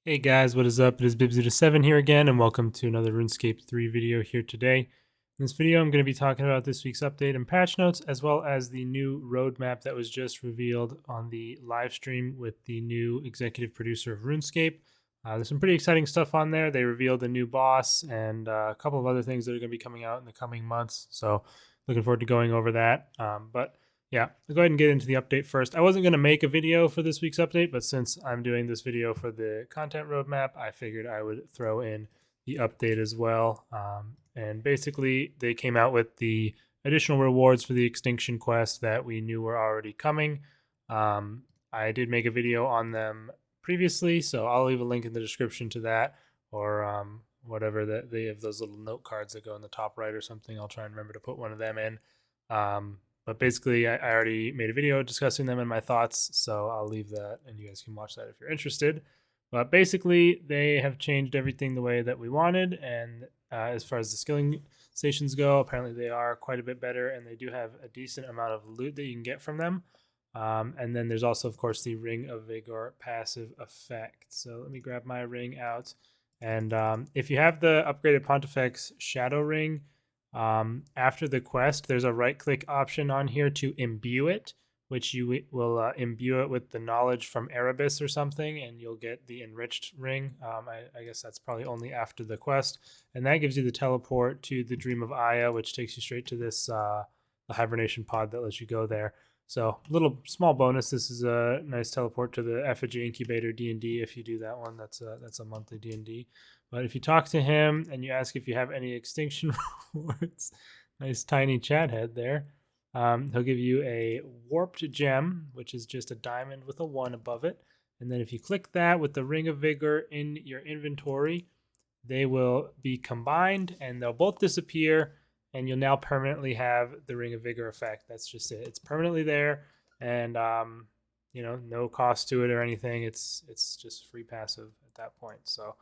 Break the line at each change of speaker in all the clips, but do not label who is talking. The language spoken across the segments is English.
Hey guys, what is up? It is Bibsy7 here again, and welcome to another RuneScape 3 video here today. In this video, I'm going to be talking about this week's update and patch notes, as well as the new roadmap that was just revealed on the live stream with the new executive producer of RuneScape. There's some pretty exciting stuff on there. They revealed a new boss and a couple of other things that are going to be coming out in the coming months, so looking forward to going over that. But yeah, I'll go ahead and get into the update first. I wasn't going to make a video for this week's update, but since I'm doing this video for the content roadmap, I figured I would throw in the update as well. And basically, they came out with the additional rewards for the extinction quest that we knew were already coming. I did make a video on them previously, so I'll leave a link in the description to that, or whatever that they have those little note cards that go in the top right or something. I'll try and remember to put one of them in. But basically, I already made a video discussing them and my thoughts, so I'll leave that and you guys can watch that if you're interested. But basically, they have changed everything the way that we wanted, and as far as the skilling stations go, apparently they are quite a bit better, and they do have a decent amount of loot that you can get from them. And then there's also, of course, the Ring of Vigor passive effect. So let me grab my ring out. And if you have the upgraded Pontifex Shadow Ring, after the quest, there's a right-click option on here to imbue it, which you will imbue it with the knowledge from Erebus or something, and you'll get the enriched ring. I guess that's probably only after the quest, and that gives you the teleport to the Dream of Aya, which takes you straight to this the hibernation pod that lets you go there. So, little small bonus. This is a nice teleport to the Effigy Incubator D&D. If you do that one, that's a monthly D&D. But if you talk to him and you ask if you have any extinction rewards, nice tiny chat head there, he'll give you a warped gem, which is just a diamond with a 1 above it. And then if you click that with the Ring of Vigor in your inventory, they will be combined and they'll both disappear, and you'll now permanently have the Ring of Vigor effect. That's just it. It's permanently there, and no cost to it or anything. It's just free passive at that point. So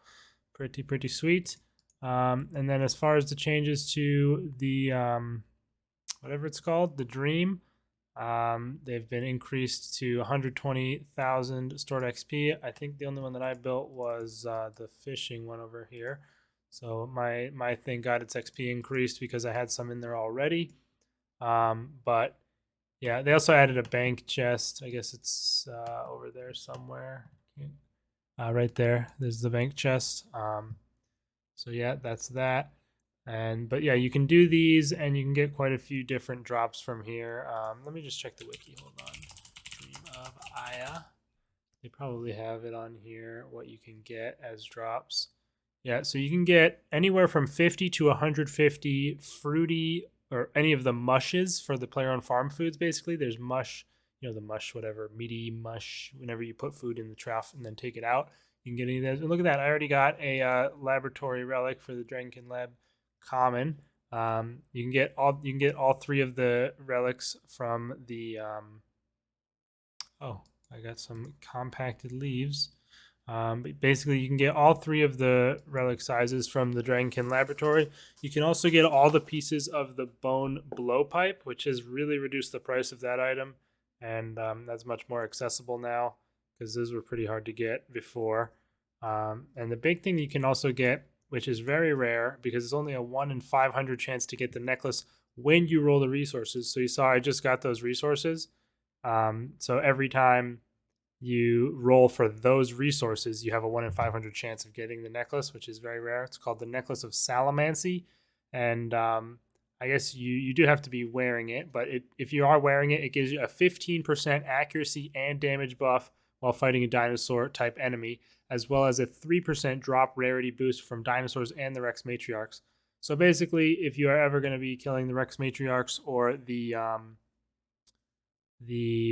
pretty sweet. And then as far as the changes to the whatever it's called, the Dream, they've been increased to 120,000 stored XP. I think the only one that I built was the fishing one over here. So my thing got its XP increased because I had some in there already. But yeah, they also added a bank chest. I guess it's over there somewhere. Right there. There's the bank chest. So yeah, that's that. But yeah, you can do these and you can get quite a few different drops from here. Let me just check the wiki. Hold on. Dream of Aya. They probably have it on here, what you can get as drops. Yeah, so you can get anywhere from 50 to 150 fruity or any of the mushes for the player on farm foods, basically. There's mush, the mush, whatever, meaty mush, whenever you put food in the trough and then take it out. You can get any of those. And look at that. I already got a laboratory relic for the Dragonkin Lab common. You can get all 3 of the relics from the I got some compacted leaves. But basically, you can get all 3 of the relic sizes from the Dragonkin Laboratory. You can also get all the pieces of the bone blowpipe, which has really reduced the price of that item, and that's much more accessible now because those were pretty hard to get before. And the big thing you can also get, which is very rare because it's only a 1 in 500 chance to get the necklace when you roll the resources. So you saw I just got those resources. So every time you roll for those resources, you have a 1 in 500 chance of getting the necklace, which is very rare. It's called the Necklace of Salamancy, and I guess you do have to be wearing it, but if you are wearing it, it gives you a 15% accuracy and damage buff while fighting a dinosaur type enemy, as well as a 3% drop rarity boost from dinosaurs and the Rex Matriarchs. So basically, if you are ever going to be killing the Rex Matriarchs or the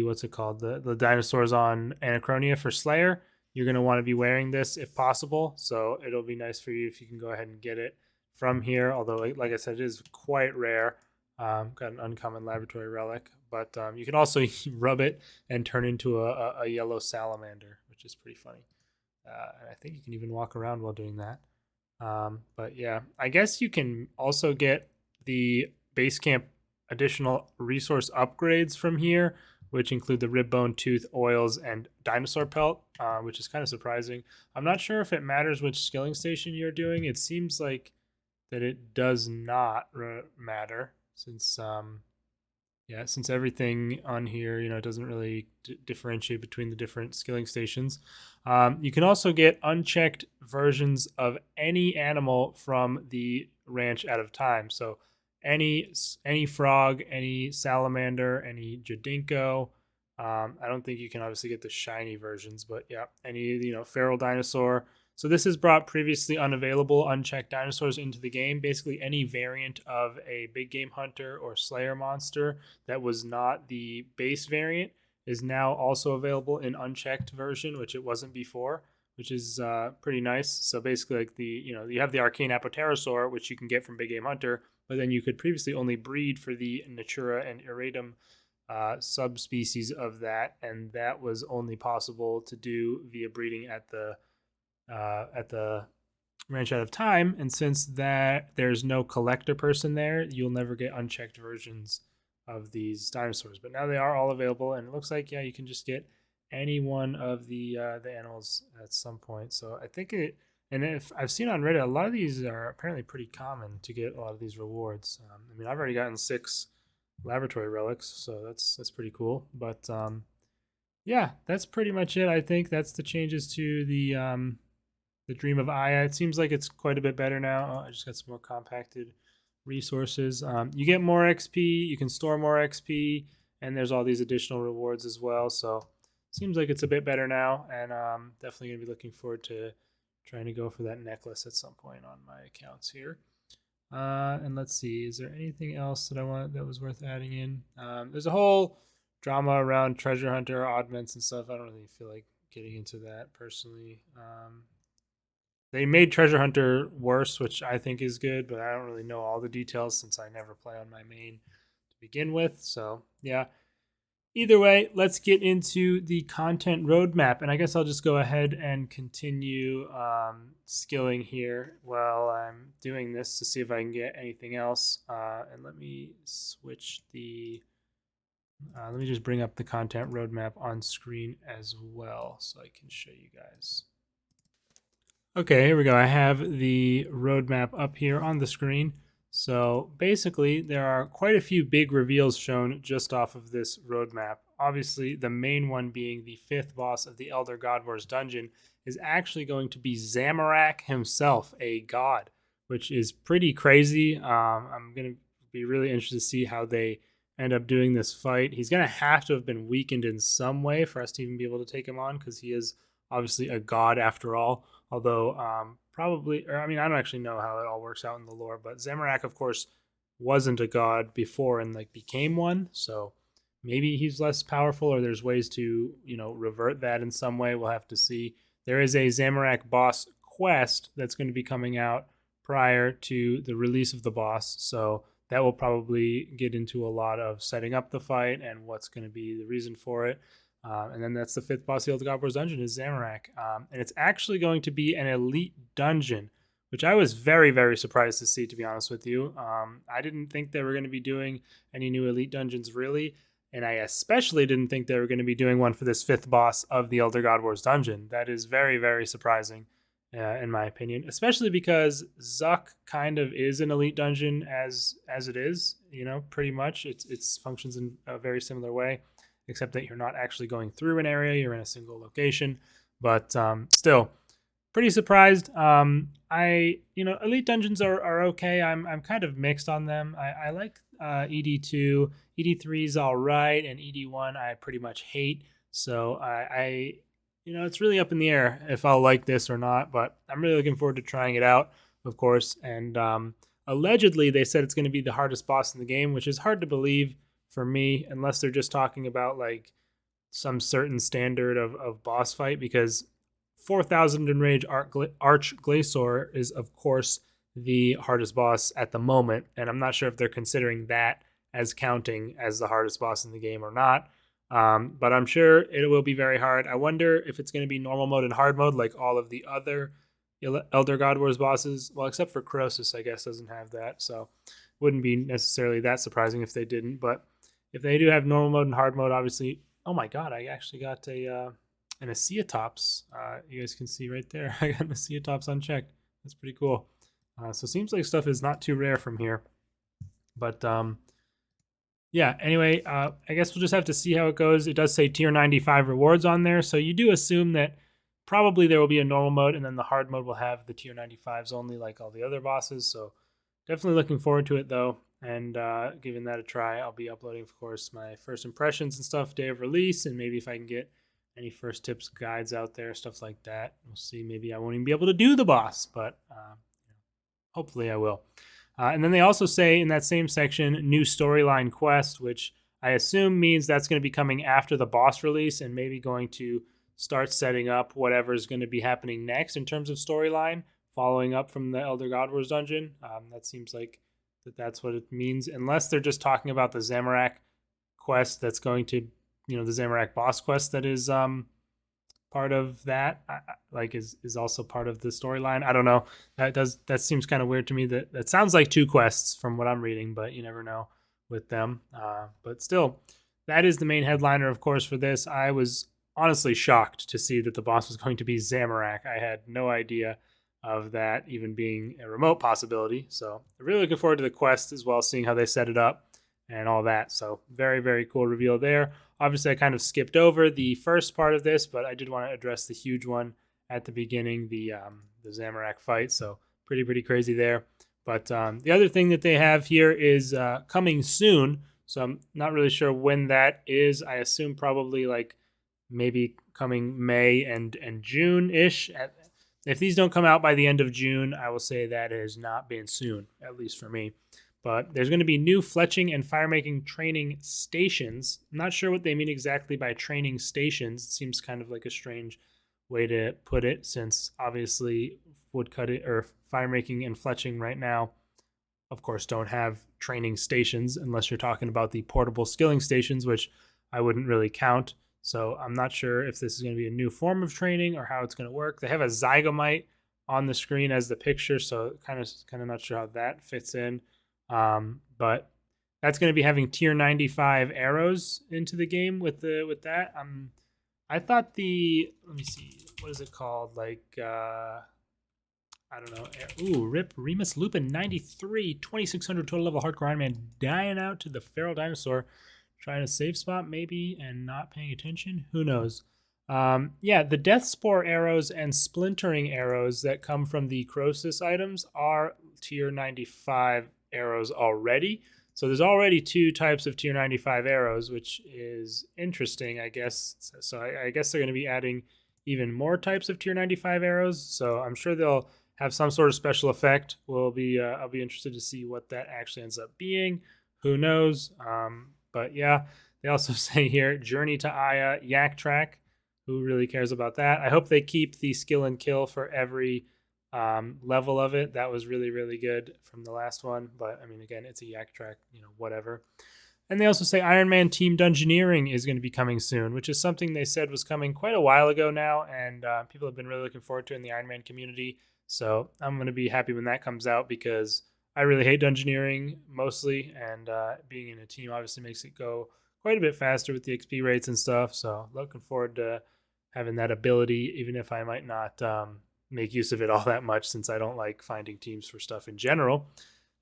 what's it called, the dinosaurs on Anachronia for Slayer, you're going to want to be wearing this if possible. So it'll be nice for you if you can go ahead and get it from here, although like I said, it is quite rare. Got an uncommon laboratory relic, but you can also rub it and turn into a yellow salamander, which is pretty funny. And I think you can even walk around while doing that. But yeah, I guess you can also get the base camp additional resource upgrades from here, which include the rib bone, tooth, oils, and dinosaur pelt, which is kind of surprising. I'm not sure if it matters which skilling station you're doing. It seems like that it does not matter since since everything on here, doesn't really differentiate between the different skilling stations. You can also get unchecked versions of any animal from the ranch out of time. So any frog, any salamander, any jadinko. I don't think you can obviously get the shiny versions, but yeah, any feral dinosaur. So this has brought previously unavailable unchecked dinosaurs into the game. Basically, any variant of a big game hunter or slayer monster that was not the base variant is now also available in unchecked version, which it wasn't before, which is pretty nice. So basically, like you have the arcane apoterasaur, which you can get from big game hunter, but then you could previously only breed for the natura and iratum subspecies of that, and that was only possible to do via breeding at the ranch out of time. And since that there's no collector person there, you'll never get unchecked versions of these dinosaurs. But now they are all available, and it looks like you can just get any one of the animals at some point. So I think it. And if I've seen on Reddit, a lot of these are apparently pretty common to get a lot of these rewards. I mean, I've already gotten 6 laboratory relics, so that's pretty cool. But yeah, that's pretty much it. I think that's the changes to the Dream of Aya. It seems like it's quite a bit better now. I just got some more compacted resources. You get more XP, you can store more XP, and there's all these additional rewards as well. So seems like it's a bit better now, and definitely gonna be looking forward to trying to go for that necklace at some point on my accounts here. And let's see, is there anything else that that was worth adding in? There's a whole drama around treasure hunter augments and stuff. I don't really feel like getting into that personally. They made treasure hunter worse, which I think is good, but I don't really know all the details since I never play on my main to begin with. So yeah, either way, let's get into the content roadmap. And I guess I'll just go ahead and continue skilling here while I'm doing this to see if I can get anything else. And let me switch the, let me just bring up the content roadmap on screen as well so I can show you guys. Okay, here we go. I have the roadmap up here on the screen. So basically, there are quite a few big reveals shown just off of this roadmap. Obviously, the main one being the 5th boss of the Elder God Wars dungeon is actually going to be Zamarak himself, a god, which is pretty crazy. I'm going to be really interested to see how they end up doing this fight. He's going to have to have been weakened in some way for us to even be able to take him on, because he is obviously a god after all. Although probably, or I mean, I don't actually know how it all works out in the lore, but Zamarak, of course, wasn't a god before and like became one. So maybe he's less powerful, or there's ways to, revert that in some way. We'll have to see. There is a Zamarak boss quest that's going to be coming out prior to the release of the boss. So that will probably get into a lot of setting up the fight and what's going to be the reason for it. And then that's the 5th boss of the Elder God Wars dungeon is Zamarak. And it's actually going to be an elite dungeon, which I was very, very surprised to see, to be honest with you. I didn't think they were going to be doing any new elite dungeons, really. And I especially didn't think they were going to be doing one for this 5th boss of the Elder God Wars dungeon. That is very, very surprising, in my opinion, especially because Zuck kind of is an elite dungeon as it is, pretty much. It's functions in a very similar way, except that you're not actually going through an area, you're in a single location. But still, pretty surprised. Elite dungeons are okay. I'm kind of mixed on them. I like ED2. ED3 is all right, and ED1 I pretty much hate. So I it's really up in the air if I'll like this or not, but I'm really looking forward to trying it out, of course. And allegedly, they said it's going to be the hardest boss in the game, which is hard to believe for me, unless they're just talking about like some certain standard of boss fight, because 4,000 Enrage Arch Glacior is, of course, the hardest boss at the moment, and I'm not sure if they're considering that as counting as the hardest boss in the game or not. But I'm sure it will be very hard. I wonder if it's going to be normal mode and hard mode like all of the other Elder God Wars bosses. Well, except for Croesus, I guess, doesn't have that, so wouldn't be necessarily that surprising if they didn't. But if they do have normal mode and hard mode, obviously. Oh my god, I actually got an Aceatops. You guys can see right there. I got an Aceatops unchecked. That's pretty cool. So it seems like stuff is not too rare from here. But yeah, anyway, I guess we'll just have to see how it goes. It does say tier 95 rewards on there, so you do assume that probably there will be a normal mode, and then the hard mode will have the tier 95s only, like all the other bosses. So definitely looking forward to it, though, and giving that a try. I'll be uploading, of course, my first impressions and stuff day of release, and maybe if I can get any first tips guides out there, stuff like that. We'll see. Maybe I won't even be able to do the boss, but hopefully I will. And then they also say in that same section, new storyline quest, which I assume means that's going to be coming after the boss release and maybe going to start setting up whatever is going to be happening next in terms of storyline, following up from the Elder God Wars dungeon. That seems like that's what it means, unless they're just talking about the Zamarak quest that's going to, the Zamarak boss quest that is part of that, like is also part of the storyline. I don't know. That seems kind of weird to me. That sounds like two quests from what I'm reading, but you never know with them. But still, that is the main headliner, of course, for this. I was honestly shocked to see that the boss was going to be Zamarak. I had no idea of that even being a remote possibility. So I'm really looking forward to the quest as well, seeing how they set it up and all that. So very, very cool reveal there. Obviously, I kind of skipped over the first part of this, but I did want to address the huge one at the beginning, the Zamarak fight. So pretty crazy there. But the other thing that they have here is coming soon. So I'm not really sure when that is. I assume probably like maybe coming May and June-ish. If these don't come out by the end of June, I will say that it has not been soon, at least for me. But there's going to be new fletching and firemaking training stations. I'm not sure what they mean exactly by training stations. It seems kind of like a strange way to put it, since obviously woodcutting or firemaking and fletching right now, of course, don't have training stations unless you're talking about the portable skilling stations, which I wouldn't really count. So I'm not sure if this is going to be a new form of training or how it's going to work. They have a Zygomite on the screen as the picture, so kind of not sure how that fits in. But that's going to be having tier 95 arrows into the game with that. I thought let me see, what is it called? Like, I don't know. Ooh, Rip Remus Lupin 93, 2600 total level hardcore Iron Man dying out to the feral dinosaur, trying to save spot maybe and not paying attention. Who knows? Yeah, the Death Spore arrows and Splintering arrows that come from the Croesus items are tier 95 arrows already. So there's already two types of tier 95 arrows, which is interesting, I guess. So I guess they're going to be adding even more types of tier 95 arrows. So I'm sure they'll have some sort of special effect. I'll be interested to see what that actually ends up being. Who knows? But yeah, they also say here, Journey to Aya, Yak Track. Who really cares about that? I hope they keep the skill and kill for every level of it. That was really good from the last one. But I mean, again, it's a Yak Track, whatever. And they also say Iron Man Team Dungeoneering is going to be coming soon, which is something they said was coming quite a while ago now, and people have been really looking forward to it in the Iron Man community. So I'm going to be happy when that comes out, because I really hate Dungeoneering mostly, and being in a team obviously makes it go quite a bit faster with the XP rates and stuff. So looking forward to having that ability, even if I might not make use of it all that much, since I don't like finding teams for stuff in general.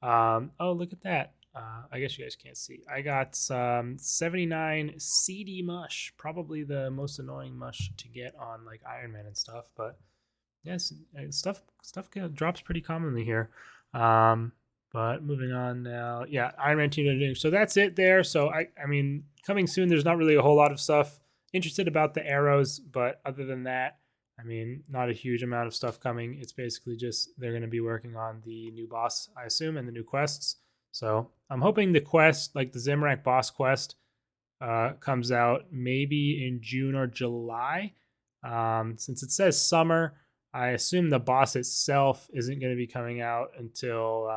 Oh, look at that. I guess you guys can't see. I got 79 seedy mush, probably the most annoying mush to get on like Iron Man and stuff. But yes, stuff drops pretty commonly here. But moving on now, yeah, Iron Man Team. So that's it there. So I mean, coming soon. There's not really a whole lot of stuff. Interested about the arrows, but other than that, I mean, not a huge amount of stuff coming. It's basically just they're going to be working on the new boss, I assume, and the new quests. So I'm hoping the quest, like the Zamarak boss quest, comes out maybe in June or July. Since it says summer, I assume the boss itself isn't going to be coming out until,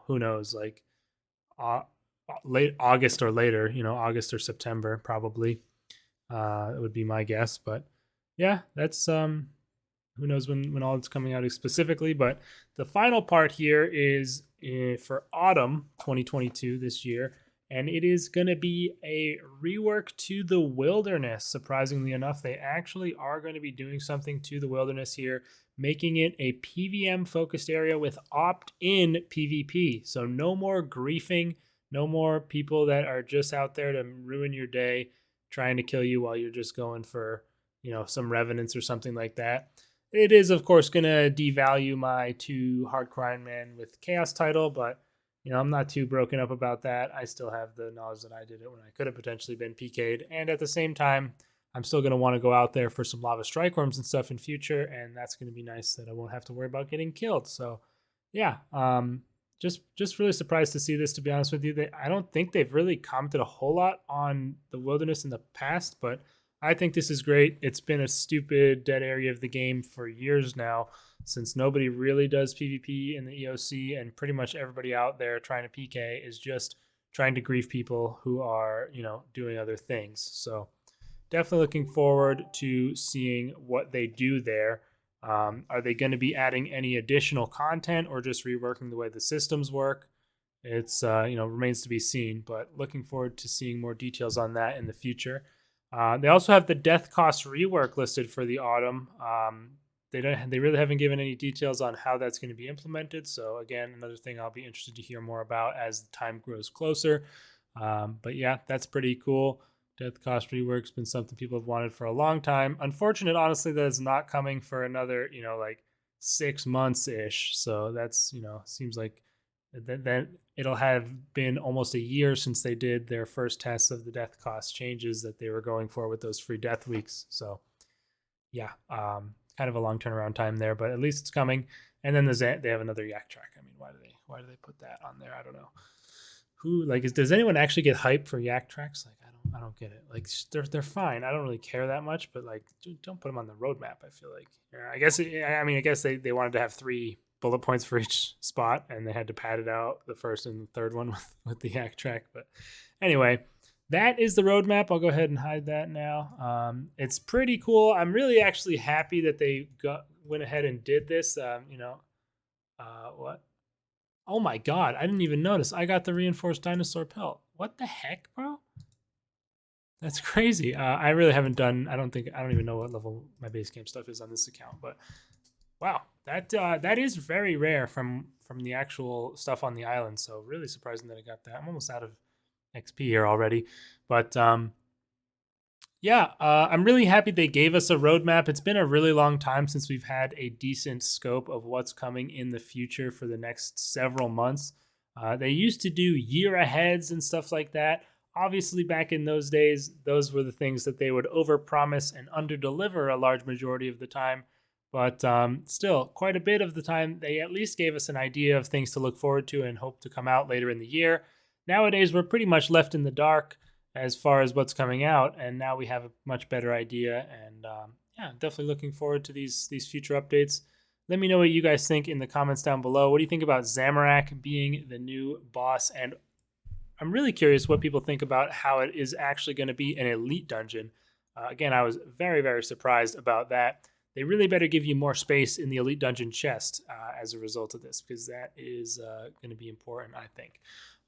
who knows, like late August or later, August or September probably. It would be my guess. But yeah, that's who knows when all it's coming out specifically. But the final part here is for autumn 2022 this year, and it is going to be a rework to the wilderness. Surprisingly enough, they actually are going to be doing something to the wilderness here, making it a PvM focused area with opt-in PvP. So no more griefing, no more people that are just out there to ruin your day, trying to kill you while you're just going for, some revenants or something like that. It is, of course, going to devalue my 2 Hardcore Iron Man with Chaos title, but I'm not too broken up about that. I still have the knowledge that I did it when I could have potentially been PK'd. And at the same time, I'm still going to want to go out there for some Lava Strikeworms and stuff in future. And that's going to be nice that I won't have to worry about getting killed. So, yeah, just really surprised to see this, to be honest with you. I don't think they've really commented a whole lot on the wilderness in the past, but I think this is great. It's been a stupid dead area of the game for years now, since nobody really does PvP in the EOC, and pretty much everybody out there trying to PK is just trying to grief people who are, doing other things. So definitely looking forward to seeing what they do there. Are they going to be adding any additional content or just reworking the way the systems work? It's, remains to be seen, but looking forward to seeing more details on that in the future. They also have the death cost rework listed for the autumn. They really haven't given any details on how that's going to be implemented. So again, another thing I'll be interested to hear more about as the time grows closer. But yeah, that's pretty cool. Death cost rework's been something people have wanted for a long time. Unfortunate, honestly, that it's not coming for another, 6 months ish. So that's, seems like that it'll have been almost a year since they did their first tests of the death cost changes that they were going for with those free death weeks. So yeah, kind of a long turnaround time there, but at least it's coming. And then they have another yak track. I mean, why do they put that on there? I don't know. Does anyone actually get hype for yak tracks? I don't get it. Like they're fine. I don't really care that much, but don't put them on the roadmap. I feel like, I guess they wanted to have 3 bullet points for each spot, and they had to pad it out the first and the third one with the yak track. But anyway, that is the roadmap. I'll go ahead and hide that now. It's pretty cool. I'm really actually happy that they went ahead and did this. What? Oh my God, I didn't even notice. I got the reinforced dinosaur pelt. What the heck, bro? That's crazy. I really haven't done, I don't even know what level my base game stuff is on this account, but wow, that is very rare from the actual stuff on the island. So really surprising that I got that. I'm almost out of XP here already, but I'm really happy they gave us a roadmap. It's been a really long time since we've had a decent scope of what's coming in the future for the next several months. They used to do year aheads and stuff like that. Obviously, back in those days, those were the things that they would overpromise and underdeliver a large majority of the time. But still, quite a bit of the time, they at least gave us an idea of things to look forward to and hope to come out later in the year. Nowadays, we're pretty much left in the dark as far as what's coming out, and now we have a much better idea. And definitely looking forward to these future updates. Let me know what you guys think in the comments down below. What do you think about Zamarak being the new boss? And I'm really curious what people think about how it is actually going to be an elite dungeon. Again, I was very, very surprised about that. They really better give you more space in the elite dungeon chest as a result of this, because that is going to be important, I think.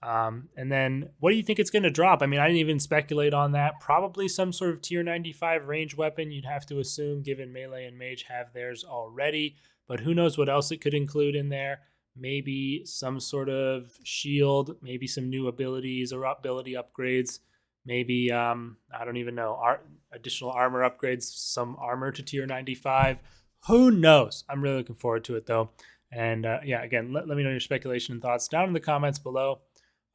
And then what do you think it's going to drop? I mean, I didn't even speculate on that. Probably some sort of tier 95 range weapon, you'd have to assume, given melee and mage have theirs already. But who knows what else it could include in there. Maybe some sort of shield, maybe some new abilities or ability upgrades. Maybe, I don't even know, additional armor upgrades, some armor to tier 95. Who knows? I'm really looking forward to it, though. And again, let me know your speculation and thoughts down in the comments below.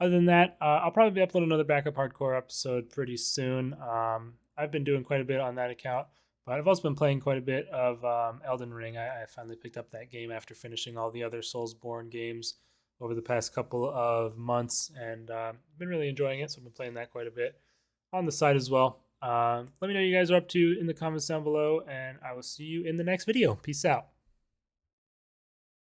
Other than that, I'll probably be uploading another backup hardcore episode pretty soon. I've been doing quite a bit on that account, but I've also been playing quite a bit of Elden Ring. I finally picked up that game after finishing all the other Soulsborne games over the past couple of months, and been really enjoying it, so I've been playing that quite a bit on the side as well. Let me know what you guys are up to in the comments down below, and I will see you in the next video. Peace out.